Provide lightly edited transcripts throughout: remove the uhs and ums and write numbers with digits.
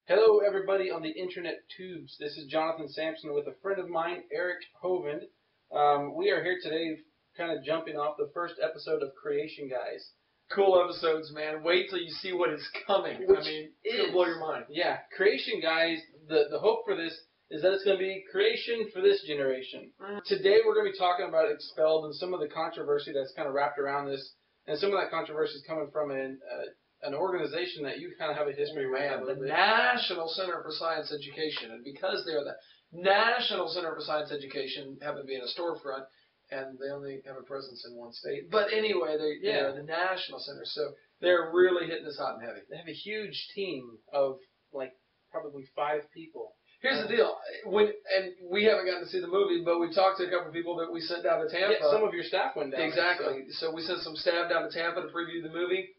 Hello, everybody on the internet tubes. This is Jonathan Sampson with a friend of mine, Eric Hovind. We are here today kind of jumping off the first episode of Creation Guys. Cool episodes, man. Wait till you see what is coming. It'll blow your mind. Yeah, Creation Guys, the hope for this is that it's going to be creation for this generation. Today we're going to be talking about Expelled and some of the controversy that's kind of wrapped around this. And some of that controversy is coming from an organization that you kind of have a history with. The National Center for Science Education. And because they're the National Center for Science Education, happen to be in a storefront, and they only have a presence in one state. But anyway, they're the National Center, so they're really hitting us hot and heavy. They have a huge team of, like, probably 5 people. Here's the deal. And we haven't gotten to see the movie, but we talked to a couple of people that we sent down to Tampa. Yeah, some of your staff went down. Exactly. So we sent some staff down to Tampa to preview the movie.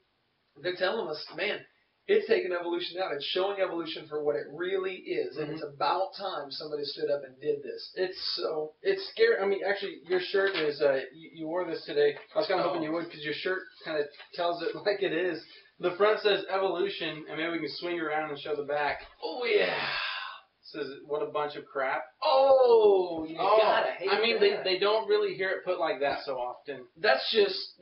They're telling us, man, it's taking evolution out. It's showing evolution for what it really is. And it's about time somebody stood up and did this. It's scary. I mean, actually, your shirt is, you wore this today. I was kind of hoping you would, because your shirt kind of tells it like it is. The front says evolution, and maybe we can swing around and show the back. Oh, yeah. Says, what a bunch of crap. Oh, you gotta hate that. I mean, they don't really hear it put like that so often. That's just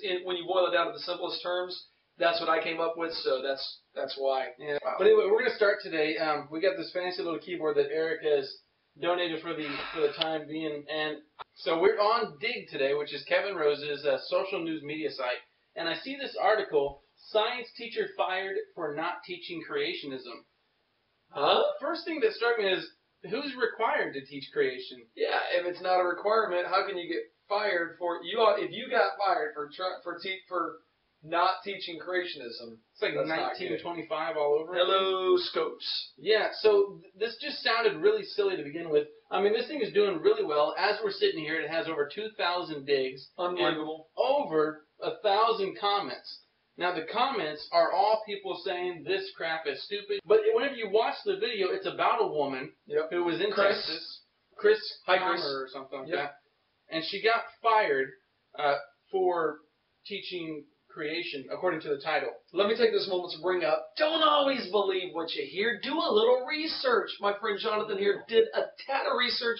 it, when you boil it down to the simplest terms, that's what I came up with, so that's why. Yeah. Wow. But anyway, we're going to start today. We got this fancy little keyboard that Eric has donated for the time being. And so we're on Digg today, which is Kevin Rose's social news media site. And I see this article, Science Teacher Fired for Not Teaching Creationism. Huh? First thing that struck me is, who's required to teach creation? Yeah, if it's not a requirement, how can you get fired for it? If you got fired for not teaching creationism, it's like 1925 all over. Hello, Scopes. Yeah, so this just sounded really silly to begin with. I mean, this thing is doing really well. As we're sitting here, it has over 2,000 digs. Unbelievable. And over 1,000 comments. Now, the comments are all people saying this crap is stupid. But whenever you watch the video, it's about a woman who was in Texas. Chris or something like that. And she got fired for teaching creation, according to the title. Let me take this moment to bring up, don't always believe what you hear. Do a little research. My friend Jonathan here did a tad of research.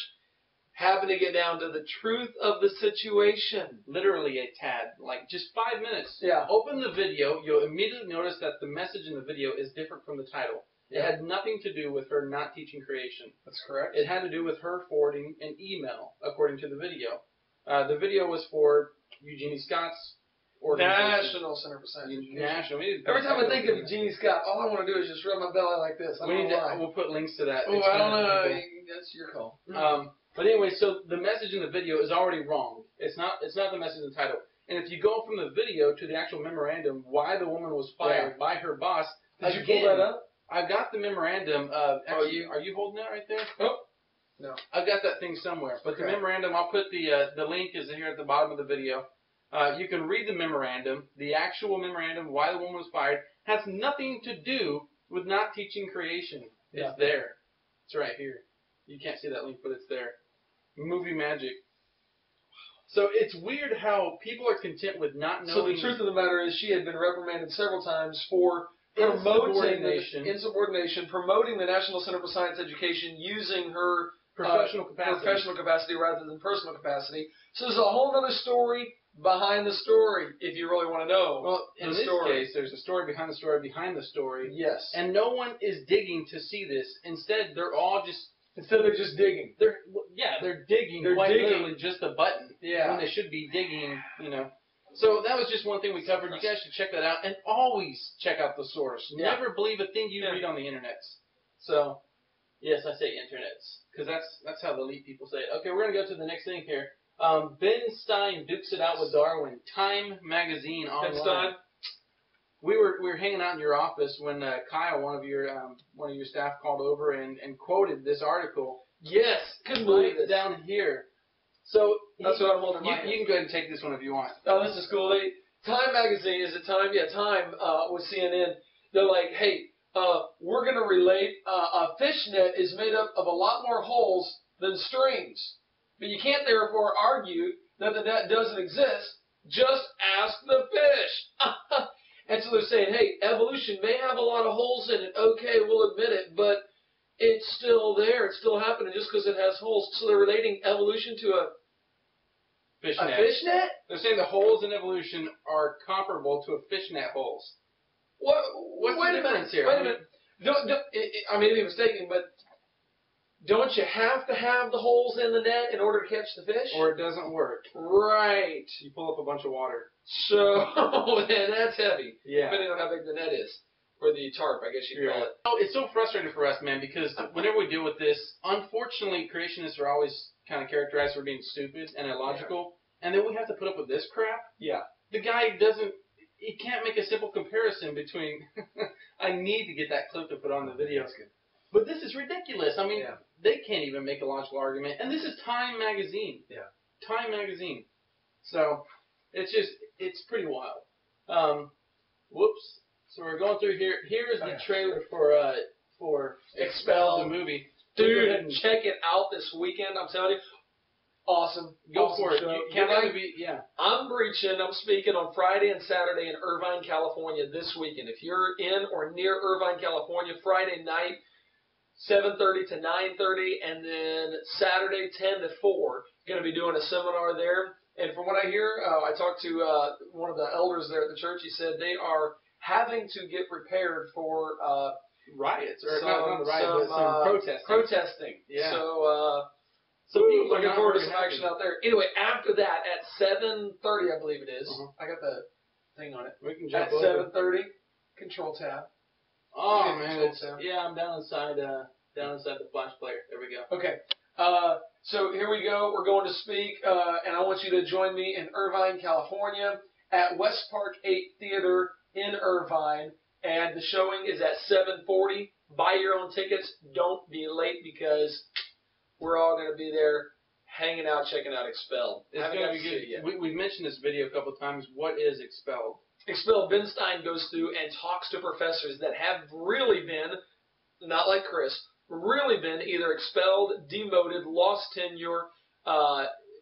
Happened to get down to the truth of the situation. Literally a tad. Like, just 5 minutes. Yeah. Open the video. You'll immediately notice that the message in the video is different from the title. It had nothing to do with her not teaching creation. That's correct. It had to do with her forwarding an email, according to the video. The video was for Eugenie Scott's organization. National Center for Science Education. National. Every time I think of Eugenie Scott, all I want to do is just rub my belly like this. We'll put links to that. Oh, I don't know. That's your call. But anyway, so the message in the video is already wrong. It's not the message in the title. And if you go from the video to the actual memorandum, why the woman was fired by her boss. Did you pull that up? I've got the memorandum. Actually, are you holding it right there? Oh. No. I've got that thing somewhere. But the memorandum, I'll put the link is here at the bottom of the video. You can read the memorandum. The actual memorandum, why the woman was fired, has nothing to do with not teaching creation. It's there. It's right here. You can't see that link, but it's there. Movie magic. So it's weird how people are content with not knowing. So the truth of the matter is she had been reprimanded several times for insubordination, promoting the National Center for Science Education using her professional capacity rather than personal capacity. So there's a whole other story behind the story, if you really want to know. Well, in this case, there's a story behind the story behind the story. Yes. And no one is digging to see this. Instead, they're all just... Instead, they're just digging. They're digging. They're literally just a button. Yeah. When they should be digging, So that was just one thing we covered. You guys should check that out. And always check out the source. Yeah. Never believe a thing you read on the internet. So, yes, I say internets. Because that's how the elite people say it. Okay, we're going to go to the next thing here. Ben Stein dukes it out with Darwin. Time magazine online. Ben Stein? We were hanging out in your office when Kyle, one of your staff, called over and quoted this article. Yes, couldn't believe it. Down here. So that's what I'm holding. You can go ahead and take this one if you want. Oh, this is cool. Time magazine, is it Time? Yeah, Time with CNN. They're like, hey, we're going to relate a fishnet is made up of a lot more holes than strings, but you can't therefore argue that the net doesn't exist. Just ask the fish. And so they're saying, hey, evolution may have a lot of holes in it. Okay, we'll admit it, but it's still there. It's still happening just because it has holes. So they're relating evolution to a fishnet. Fishnet? They're saying the holes in evolution are comparable to a fishnet holes. What's the difference here? Wait a minute. I may be mistaken, but don't you have to have the holes in the net in order to catch the fish? Or it doesn't work. Right. You pull up a bunch of water. So, then that's heavy. Yeah. Depending on how big the net is. Or the tarp, I guess you'd call it. Oh, it's so frustrating for us, man, because whenever we deal with this, unfortunately, creationists are always kind of characterized for being stupid and illogical, and then we have to put up with this crap. Yeah. The guy he can't make a simple comparison between, I need to get that clip to put on the video. That's good. But this is ridiculous. I mean, they can't even make a logical argument. And this is Time Magazine. Yeah. Time Magazine. So, it's pretty wild. Whoops. So we're going through here. Here's the trailer for Expelled, the movie. Dude, check it out this weekend. I'm telling you. Awesome. Go awesome for it. I'm preaching. I'm speaking on Friday and Saturday in Irvine, California this weekend. If you're in or near Irvine, California, Friday night, 7:30 to 9:30, and then Saturday 10 to 4. Going to be doing a seminar there. And from what I hear, I talked to one of the elders there at the church. He said they are having to get prepared for riots, or not riots, but some protesting. Protesting. Yeah. So people are looking forward to some action out there. Anyway, after that, at 7:30, I believe it is. I got the thing on it. We can jump at 7:30, Control Tab. Oh man, I'm down inside the Flash player. There we go. Okay. So here we go. We're going to speak, and I want you to join me in Irvine, California, at West Park 8 Theater in Irvine, and the showing is at 7:40. Buy your own tickets. Don't be late because we're all going to be there hanging out, checking out Expelled. It's going to be good. We've mentioned this video a couple of times. What is Expelled? Expelled, Ben Stein goes through and talks to professors that have really been, not like Chris, really been either expelled, demoted, lost tenure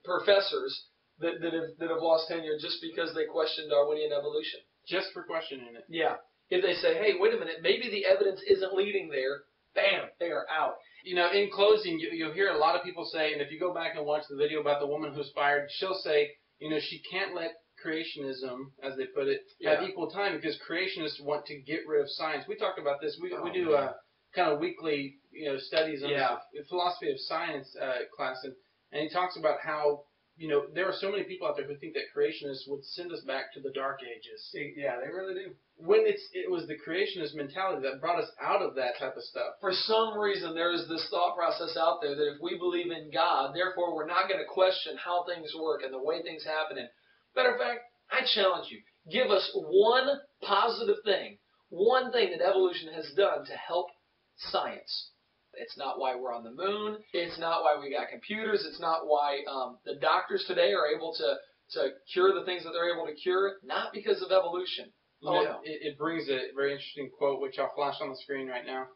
professors that have lost tenure just because they questioned Darwinian evolution. Just for questioning it. Yeah. If they say, hey, wait a minute, maybe the evidence isn't leading there, bam, they are out. You know, in closing, you'll hear a lot of people say, and if you go back and watch the video about the woman who's fired, she'll say, you know, she can't let creationism, as they put it, have equal time because creationists want to get rid of science. We talked about this. We do kind of weekly, studies on the philosophy of science class, and he talks about how, there are so many people out there who think that creationists would send us back to the Dark Ages. Yeah, they really do. When it was the creationist mentality that brought us out of that type of stuff. For some reason, there is this thought process out there that if we believe in God, therefore we're not going to question how things work and the way things happen. And matter of fact, I challenge you, give us one positive thing, one thing that evolution has done to help science. It's not why we're on the moon. It's not why we got computers. It's not why the doctors today are able to cure the things that they're able to cure. Not because of evolution. It brings a very interesting quote, which I'll flash on the screen right now,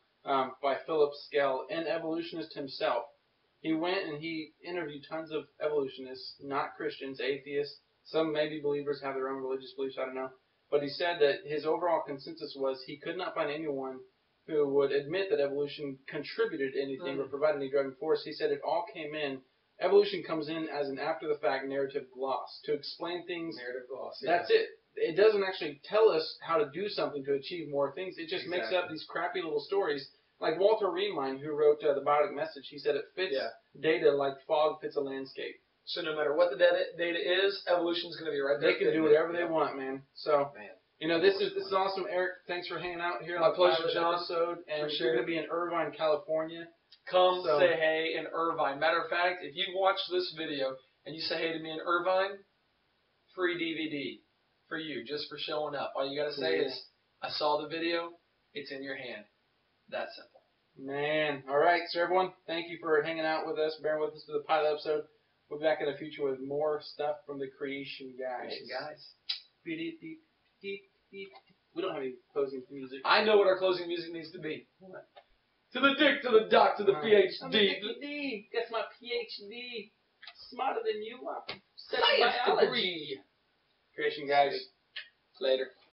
by Philip Skell, an evolutionist himself. He went and he interviewed tons of evolutionists, not Christians, atheists. Some maybe believers have their own religious beliefs, I don't know. But he said that his overall consensus was he could not find anyone who would admit that evolution contributed anything or provided any driving force. He said it all came in. Evolution comes in as an after-the-fact narrative gloss to explain things. Narrative gloss. That's it. It doesn't actually tell us how to do something to achieve more things. It just makes up these crappy little stories. Like Walter Riemann, who wrote The Biotic Message, he said it fits data like fog fits a landscape. So no matter what the data is, evolution's going to be right there. They can do whatever they want, man. So, this is awesome. Eric, thanks for hanging out here on the pilot episode. And you're going to be in Irvine, California. Come say hey in Irvine. Matter of fact, if you watch this video and you say hey to me in Irvine, free DVD for you, just for showing up. All you got to say is, I saw the video, it's in your hand. That simple. Man. All right. So, everyone, thank you for hanging out with us, bearing with us to the pilot episode. We'll be back in the future with more stuff from the Creation Guys. We don't have any closing music. I know what our closing music needs to be. What? To the dick, to the doc, to the PhD. I'm PhD. That's my PhD. Smarter than you. I'm Science degree. Creation Guys. Later.